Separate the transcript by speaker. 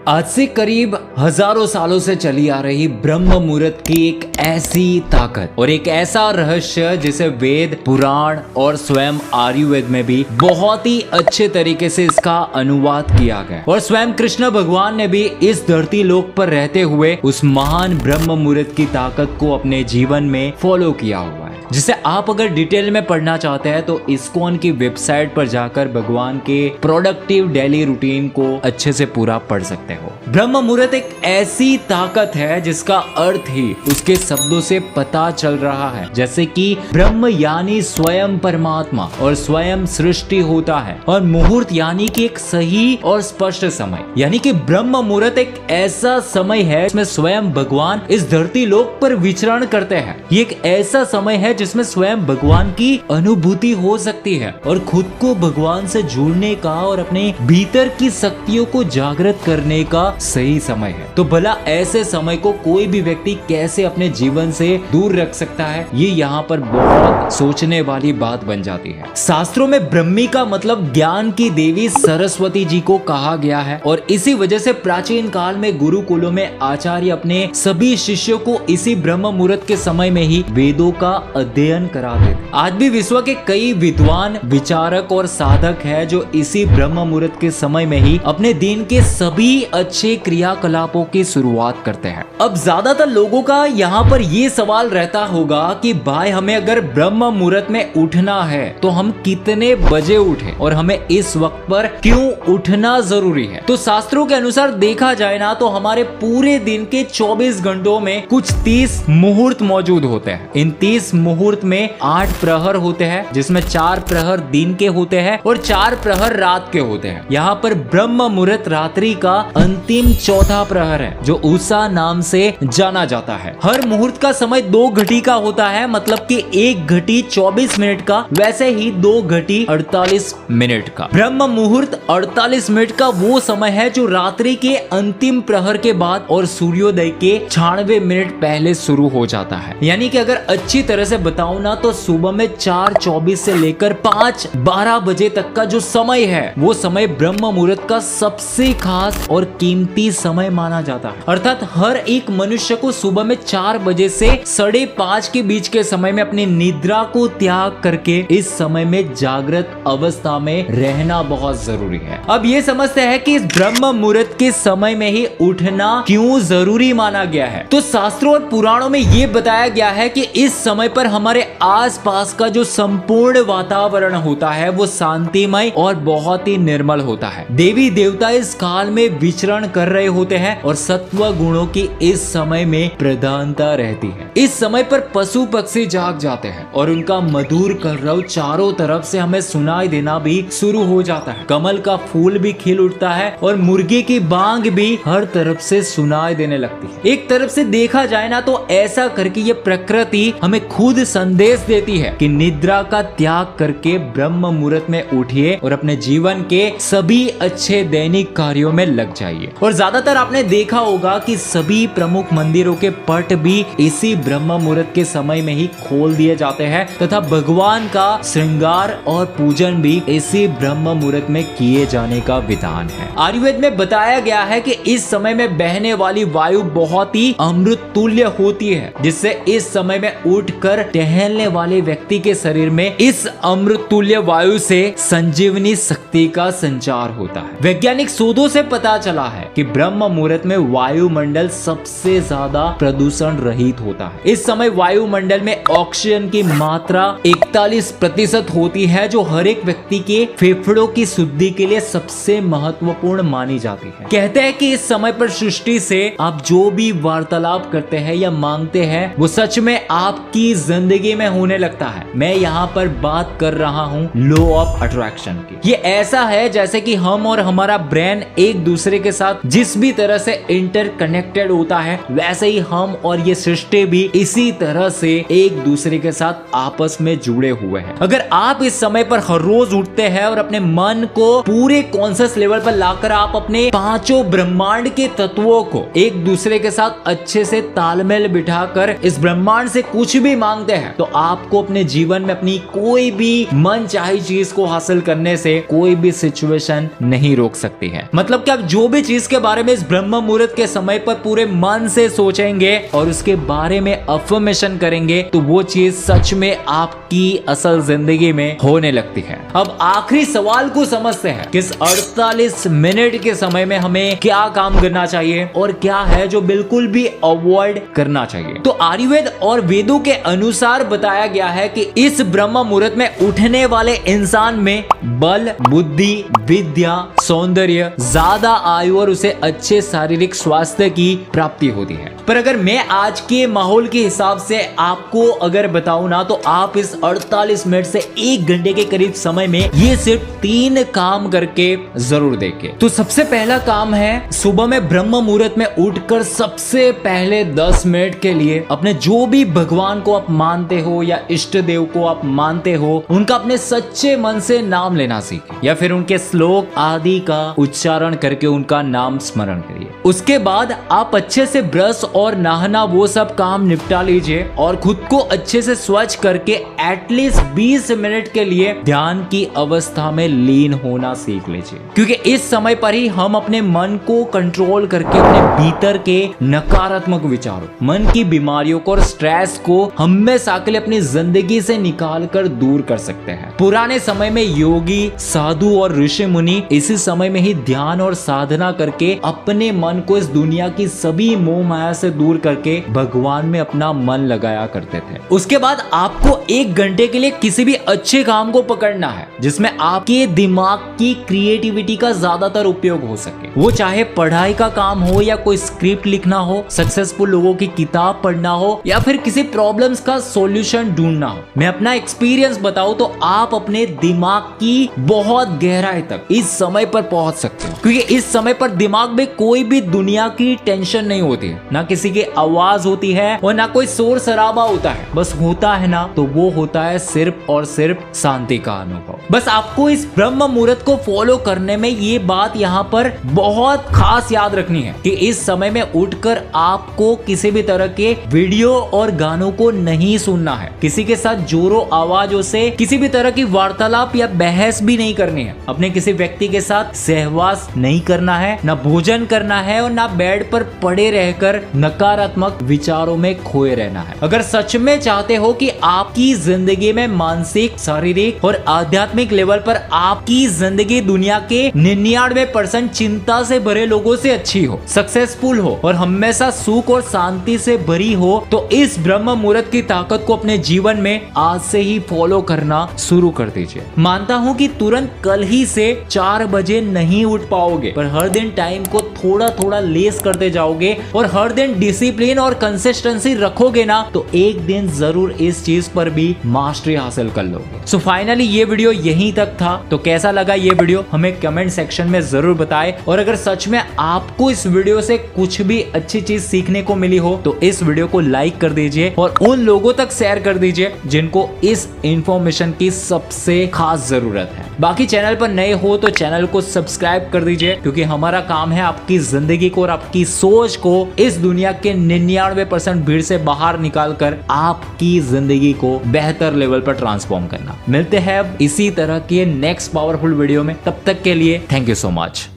Speaker 1: आज से करीब हजारों सालों से चली आ रही ब्रह्म मुहूर्त की एक ऐसी ताकत और एक ऐसा रहस्य जिसे वेद, पुराण और स्वयं आयुर्वेद में भी बहुत ही अच्छे तरीके से इसका अनुवाद किया गया। और स्वयं कृष्ण भगवान ने भी इस धरती लोक पर रहते हुए उस महान ब्रह्म मुहूर्त की ताकत को अपने जीवन में फॉलो किया हुआ है, जिसे आप अगर डिटेल में पढ़ना चाहते हैं तो इस्कॉन की वेबसाइट पर जाकर भगवान के प्रोडक्टिव डेली रूटीन को अच्छे से पूरा पढ़ सकते हो। ब्रह्म मुहूर्त एक ऐसी ताकत है जिसका अर्थ ही उसके शब्दों से पता चल रहा है, जैसे कि ब्रह्म यानी स्वयं परमात्मा और स्वयं सृष्टि होता है, और मुहूर्त यानी कि एक सही और स्पष्ट समय, यानी कि ब्रह्म मुहूर्त एक ऐसा समय है जिसमें स्वयं भगवान इस धरती लोक पर विचरण करते हैं। ये एक ऐसा समय है जिसमें स्वयं भगवान की अनुभूति हो सकती है और खुद को भगवान से जुड़ने का और अपने भीतर की शक्तियों को जागृत करने का सही समय है। तो भला ऐसे समय को कोई भी व्यक्ति कैसे अपने जीवन से दूर रख सकता है, ये यहाँ पर बहुत सोचने वाली बात बन जाती है। शास्त्रों में ब्रह्मी का मतलब ज्ञान की देवी सरस्वती जी को कहा गया है, और इसी वजह से प्राचीन काल में गुरुकुलों में आचार्य अपने सभी शिष्यों को इसी ब्रह्म मुहूर्त के समय में ही वेदों का अध्ययन कराते थे। आज भी विश्व के कई विद्वान, विचारक और साधक है जो इसी ब्रह्म मुहूर्त के समय में ही अपने दिन के सभी अच्छे क्रियाकलापों की शुरुआत करते हैं। अब ज्यादातर लोगों का यहाँ पर ये सवाल रहता होगा कि भाई हमें अगर ब्रह्म मुहूर्त में उठना है तो हम कितने बजे उठें और हमें इस वक्त पर क्यों उठना जरूरी है। तो शास्त्रों के अनुसार देखा जाए ना तो हमारे पूरे दिन के 24 घंटों में कुछ 30 मुहूर्त मौजूद होते हैं। इन 30 मुहूर्त में 8 प्रहर होते हैं, जिसमें 4 प्रहर दिन के होते हैं और 4 प्रहर रात के होते हैं। यहाँ पर ब्रह्म मुहूर्त रात्रि का अंतिम चौथा प्रहर है जो उषा नाम से जाना जाता है। हर मुहूर्त का समय 2 घटी का होता है, मतलब कि 1 घटी 24 मिनट का, वैसे ही 2 घटी 48 मिनट का। ब्रह्म मुहूर्त 48 मिनट का वो समय है जो रात्रि के अंतिम प्रहर के बाद और सूर्योदय के 96 मिनट पहले शुरू हो जाता है। यानी कि अगर अच्छी तरह से बताऊं ना तो सुबह में 4:24 से लेकर 5:12 बजे तक का जो समय है वो समय ब्रह्म मुहूर्त का सबसे खास और कीमती समय माना जाता है। अर्थात हर एक मनुष्य को सुबह में 4 बजे से 5:30 के बीच के समय में अपनी निद्रा को त्याग करके इस समय में जागृत अवस्था में रहना बहुत जरूरी है। अब ये समझते हैं कि इस ब्रह्म मुहूर्त के समय में ही उठना क्यों जरूरी माना गया है। तो शास्त्रों और पुराणों में ये बताया गया है कि इस समय पर हमारे आसपास का जो संपूर्ण वातावरण होता है वो शांतिमय और बहुत ही निर्मल होता है। देवी देवता इस काल में विचरण कर रहे होते हैं और सत्व गुणों की इस समय में प्रधानता रहती है। इस समय पर पशु पक्षी जाग जाते हैं और उनका मधुर कलरव चारों तरफ से हमें सुनाई देना भी शुरू हो जाता है। कमल का फूल भी खिल उठता है और मुर्गी की बांग भी हर तरफ से सुनाई देने लगती है। एक तरफ से देखा जाए ना तो ऐसा करके ये प्रकृति हमें खुद संदेश देती है कि निद्रा का त्याग करके ब्रह्म मुहूर्त में उठिए और अपने जीवन के सभी अच्छे दैनिक कार्यों में लग जाइए। और ज्यादातर आपने देखा होगा कि सभी प्रमुख मंदिरों के पट भी इसी ब्रह्म मुहूर्त के समय में ही खोल दिए जाते हैं तथा भगवान का श्रृंगार और पूजन भी इसी ब्रह्म मुहूर्त में किए जाने का विधान है। आयुर्वेद में बताया गया है कि इस समय में बहने वाली वायु बहुत ही अमृत तुल्य होती है, जिससे इस समय में उठकर टहलने वाले व्यक्ति के शरीर में इस अमृत तुल्य वायु से संजीवनी शक्ति का संचार होता है। वैज्ञानिक शोधों से पता चला है कि ब्रह्म मुहूर्त में वायुमंडल सबसे ज्यादा प्रदूषण रहित होता है। इस समय वायुमंडल में ऑक्सीजन की मात्रा 41% होती है, जो हर एक व्यक्ति के फेफड़ों की शुद्धि के लिए सबसे महत्वपूर्ण मानी जाती है। कहते हैं कि इस समय पर सृष्टि से आप जो भी वार्तालाप करते हैं या मांगते हैं वो सच में आपकी जिंदगी में होने लगता है। मैं यहाँ पर बात कर रहा हूँ लॉ ऑफ अट्रैक्शन की। ये ऐसा है जैसे कि हम और हमारा ब्रेन एक दूसरे के साथ जिस भी तरह से इंटरकनेक्टेड होता है, वैसे ही हम और ये सृष्टि भी इसी तरह से एक दूसरे के साथ आपस में जुड़े हुए हैं। अगर आप इस समय पर हर रोज उठते हैं और अपने मन को पूरे कॉन्शियस लेवल पर लाकर आप अपने 5 ब्रह्मांड के तत्वों को एक दूसरे के साथ अच्छे से तालमेल बिठाकर इस ब्रह्मांड से कुछ भी मांगते मानते हैं तो आपको अपने जीवन में अपनी कोई भी मन चाही चीज को हासिल करने से कोई भी सिचुएशन नहीं रोक सकती है। मतलब कि आप जो भी चीज के बारे में इस ब्रह्म मुहूर्त के समय पर पूरे मन से सोचेंगे और उसके बारे में अफर्मेशन करेंगे तो वो चीज सच में आपकी असल जिंदगी में होने लगती है। अब आखिरी सवाल को समझते हैं कि इस 48 मिनट के समय में हमें क्या काम करना चाहिए और क्या है जो बिल्कुल भी अवॉइड करना चाहिए। तो आयुर्वेद और वेदों के अनुसार बताया गया है कि इस ब्रह्म मुहूर्त में उठने वाले इंसान में बल, बुद्धि, विद्या, सौंदर्य, ज्यादा आयु और उसे अच्छे शारीरिक स्वास्थ्य की प्राप्ति होती है। पर अगर मैं आज के माहौल के हिसाब से आपको अगर बताऊं ना तो आप इस 48 मिनट से 1 घंटे के करीब समय में ये सिर्फ 3 काम करके जरूर देखें। तो सबसे पहला काम है सुबह में ब्रह्म मुहूर्त में उठकर सबसे पहले 10 मिनट के लिए अपने जो भी भगवान को आप मानते हो या इष्ट देव को आप मानते हो उनका अपने सच्चे मन से नाम लेना सीखें या फिर उनके श्लोक आदि का उच्चारण करके उनका नाम स्मरण करिए। उसके बाद आप अच्छे से ब्रश और नहाना वो सब काम निपटा लीजिए और खुद को अच्छे से स्वच्छ करके एटलीस्ट 20 मिनट के लिए ध्यान की अवस्था में लीन होना सीख लीजिए, क्योंकि इस समय पर ही हम अपने मन को कंट्रोल करके अपने भीतर के नकारात्मक विचारों, मन की बीमारियों को और स्ट्रेस को हमेशा के लिए अपनी जिंदगी से निकाल कर दूर कर सकते हैं। पुराने समय में योगी, साधु और ऋषि मुनि इसी समय में ही ध्यान और साधना करके अपने मन को इस दुनिया की सभी मोह माया से दूर करके भगवान में अपना मन लगाया करते थे। उसके बाद आपको 1 घंटे के लिए किसी भी अच्छे काम को पकड़ना है जिसमें आपके दिमाग की क्रिएटिविटी का ज्यादातर उपयोग हो सके। वो चाहे पढ़ाई का काम हो या कोई स्क्रिप्ट लिखना हो, सक्सेसफुल लोगों की किताब पढ़ना हो या फिर किसी प्रॉब्लम्स का सॉल्यूशन ढूंढना हो। मैं अपना एक्सपीरियंस बताऊं तो आप अपने दिमाग की बहुत गहराई तक इस समय पर पहुंच सकते हो, क्योंकि इस समय पर दिमाग में कोई भी दुनिया की टेंशन नहीं होती है, ना किसी की आवाज होती है और ना कोई शोर शराबा होता है। बस होता है ना तो वो होता है सिर्फ और सिर्फ शांति का अनुभव। बस आपको इस ब्रह्म मुहूर्त को फॉलो करने में ये बात यहाँ पर बहुत खास याद रखनी है कि इस समय में उठकर आपको किसी भी तरह के वीडियो और गानों को नहीं सुनना है। किसी के साथ जोरों आवाजों से किसी भी तरह की वार्तालाप या बहस भी नहीं करनी है। अपने किसी व्यक्ति के साथ सहवास नहीं करना है, ना भोजन करना है और ना बेड पर पड़े रहकर नकारात्मक विचारों में खोए रहना है। अगर सच में चाहते हो कि आपकी जिंदगी में मानसिक, शारीरिक और आध्यात्मिक लेवल पर आपकी जिंदगी दुनिया के 99% चिंता से भरे लोगों से अच्छी हो, सक्सेसफुल हो और हमेशा सुख और शांति से भरी हो, तो इस ब्रह्म मुहूर्त की ताकत को अपने जीवन में आज से ही फॉलो करना शुरू कर दीजिए। मानता हूं कि तुरंत कल ही से 4 बजे नहीं उठ पाओगे, पर हर दिन टाइम को थोड़ा थोड़ा लेस करते जाओगे और हर दिन डिसिप्लिन और कंसिस्टेंसी रखोगे ना तो एक दिन जरूर इस चीज पर भी मास्टरी हासिल कर लोगे। सो फाइनली ये वीडियो यहीं तक था। तो कैसा लगा ये वीडियो हमें कमेंट सेक्शन में जरूर बताएं, और अगर सच में आपको इस वीडियो से कुछ भी अच्छी चीज सीखने को मिली हो तो इस वीडियो को लाइक कर दीजिए और उन लोगों तक शेयर कर दीजिए जिनको इस इंफॉर्मेशन की सबसे खास जरूरत है। बाकी चैनल पर नए हो तो चैनल को सब्सक्राइब कर दीजिए, क्योंकि हमारा काम है आपकी जिंदगी को और आपकी सोच को इस दुनिया के 99% भीड़ से बाहर निकालकर आपकी जिंदगी को बेहतर लेवल पर ट्रांसफॉर्म करना। मिलते हैं अब इसी तरह के नेक्स्ट पावरफुल वीडियो में, तब तक के लिए थैंक यू सो मच।